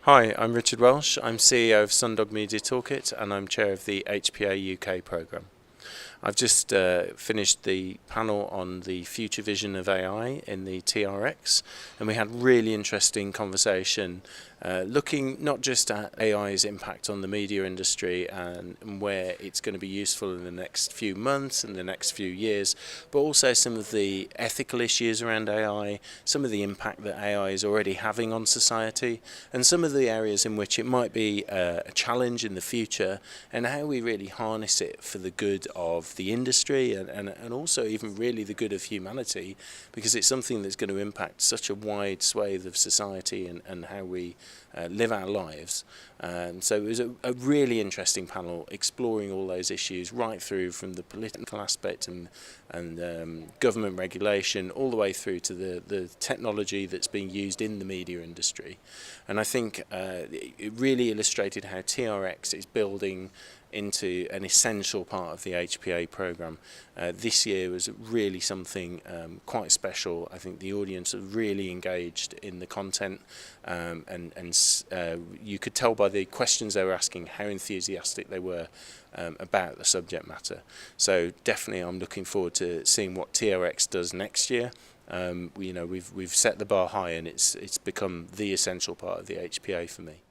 Hi, I'm Richard Welsh. I'm CEO of Sundog Media Toolkit and I'm chair of the HPA UK programme. I've just finished the panel on the future vision of AI in the TR-X, and we had really interesting conversation looking not just at AI's impact on the media industry and where it's going to be useful in the next few months and the next few years, but also some of the ethical issues around AI, some of the impact that AI is already having on society, and some of the areas in which it might be a challenge in the future, and how we really harness it for the good of the industry and also even really the good of humanity, because it's something that's going to impact such a wide swathe of society and how we live our lives. So it was a really interesting panel exploring all those issues right through from the political aspect and government regulation all the way through to the technology that's being used in the media industry. And I think it really illustrated how TR-X is building into an essential part of the HPA programme. This year was really something quite special. I think the audience are really engaged in the content, and you could tell by the questions they were asking how enthusiastic they were about the subject matter. So definitely I'm looking forward to seeing what TR-X does next year. We've set the bar high, and it's become the essential part of the HPA for me.